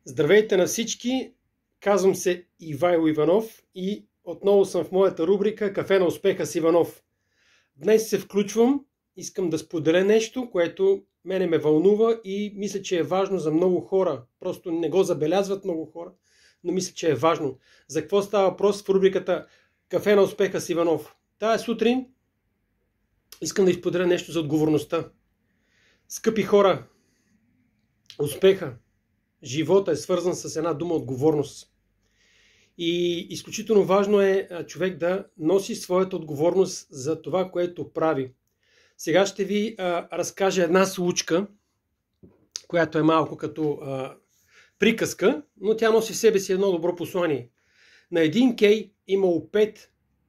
Здравейте на всички! Казвам се Ивайло Иванов и отново съм в моята рубрика Кафе на успеха с Иванов. Днес се включвам, искам да споделя нещо, което мене ме вълнува и мисля, че е важно за много хора. Просто не го забелязват много хора, но мисля, че е важно. За какво става въпрос в рубриката Кафе на успеха с Иванов? Тая сутрин искам да изподеля нещо за отговорността. Скъпи хора, успеха, живота е свързан с една дума отговорност. И изключително важно е човек да носи своята отговорност за това, което прави. Сега ще ви разкажа една случка, която е малко като приказка, но тя носи в себе си едно добро послание. На един кей имало 5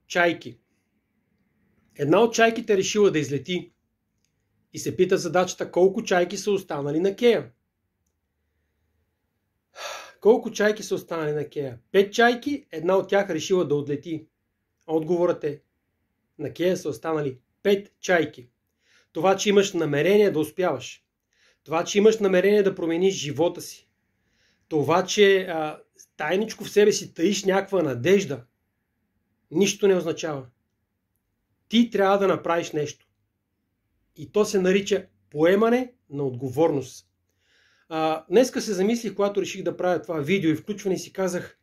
чайки. Една от чайките решила да излети и се пита задачата колко чайки са останали на кея. Колко чайки са останали на кея? 5 чайки, една от тях решила да отлети. Отговорът е: на кея са останали 5 чайки. Това, че имаш намерение да успяваш, това, че имаш намерение да промениш живота си, това, че тайничко в себе си таиш някаква надежда, нищо не означава. Ти трябва да направиш нещо. И то се нарича поемане на отговорност. Днеска се замислих, когато реших да правя това видео и включване, си казах,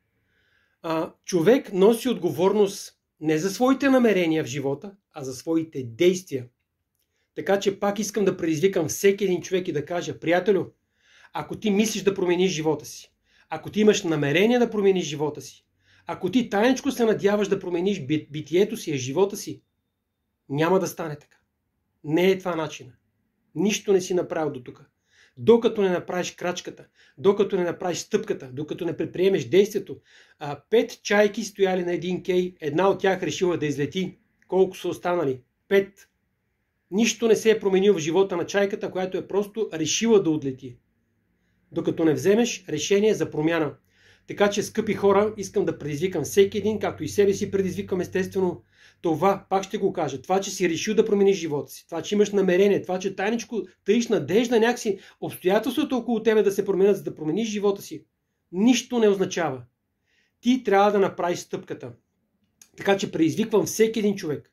човек носи отговорност не за своите намерения в живота, а за своите действия. Така че пак искам да предизвикам всеки един човек и да кажа: приятелю, ако ти мислиш да промениш живота си, ако ти имаш намерение да промениш живота си, ако ти тайничко се надяваш да промениш битието си, живота си, няма да стане така. Не е това начина. Нищо не си направил до тук. Докато не направиш крачката, докато не направиш стъпката, докато не предприемеш действието. 5 чайки стояли на един кей, една от тях решила да излети. Колко са останали? 5. Нищо не се е променило в живота на чайката, която е просто решила да отлети. Докато не вземеш решение за промяна. Така че, скъпи хора, искам да предизвикам всеки един, както и себе си предизвикам естествено, това, пак ще го кажа, това, че си решил да промениш живота си, това, че имаш намерение, това, че тайничко таиш надежда някакси обстоятелството около тебе да се променят, за да промениш живота си, нищо не означава. Ти трябва да направиш стъпката. Така че предизвиквам всеки един човек.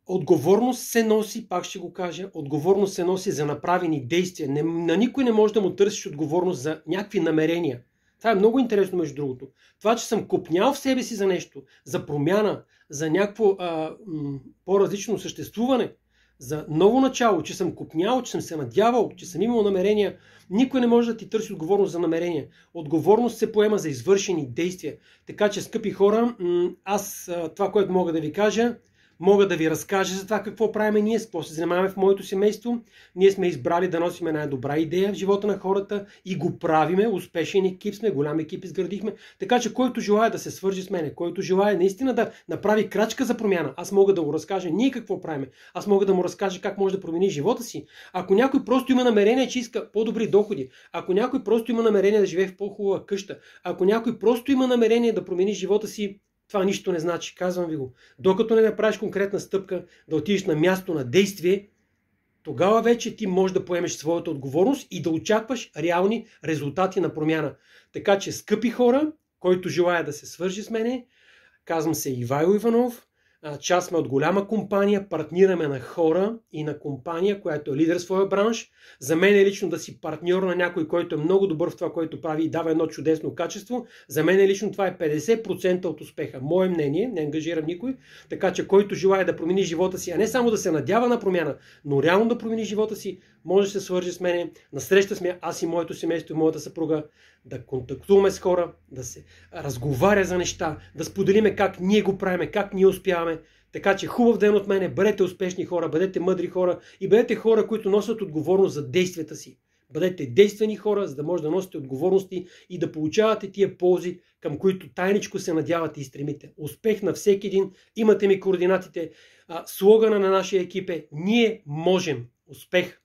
Отговорност се носи, пак ще го кажа, отговорност се носи за направени действия. На никой не може да му търсиш отговорност за някакви намерения. Това е много интересно, между другото. Това, че съм копнял в себе си за нещо, за промяна, за някакво по-различно съществуване, за ново начало, че съм копнял, че съм се надявал, че съм имал намерения, никой не може да ти търси отговорност за намерения. Отговорност се поема за извършени действия. Така че, скъпи хора, аз това, което мога да ви кажа, мога да ви разкажа за това какво правим ние, с какво се занимаваме в моето семейство. Ние сме избрали да носим една добра идея в живота на хората и го правиме. Успешен екип сме, голям екип изградихме. Така че който желая да се свържи с мене, който желая наистина да направи крачка за промяна, аз мога да го разкажа ние какво правиме. Аз мога да му разкажа как може да промени живота си. Ако някой просто има намерение, че иска по-добри доходи, ако някой просто има намерение да живее в по-хубава къща, ако някой просто има намерение да промени живота си, това нищо не значи, казвам ви го. Докато не направиш конкретна стъпка, да отидеш на място на действие, тогава вече ти можеш да поемеш своята отговорност и да очакваш реални резултати на промяна. Така че, скъпи хора, който желая да се свържи с мене, казвам се Ивайло Иванов, част сме от голяма компания, партнираме на хора и на компания, която е лидер в своя бранш. За мен е лично да си партньор на някой, който е много добър в това, което прави и дава едно чудесно качество. За мен е лично това е 50% от успеха. Мое мнение, не ангажирам никой. Така че който желая да промени живота си, а не само да се надява на промяна, но реално да промени живота си, може да се свържи с мене. Насреща сме аз и моето семейство и моята съпруга, да контактуваме с хора, да се разговаря за неща, да споделиме как ние го правиме, как ние успяваме. Така че хубав ден от мене, бъдете успешни хора, бъдете мъдри хора и бъдете хора, които носят отговорност за действията си. Бъдете действени хора, за да може да носите отговорности и да получавате тия ползи, към които тайничко се надявате и стремите. Успех на всеки един, имате ми координатите. Слогана на нашия екип е: ние можем. Успех!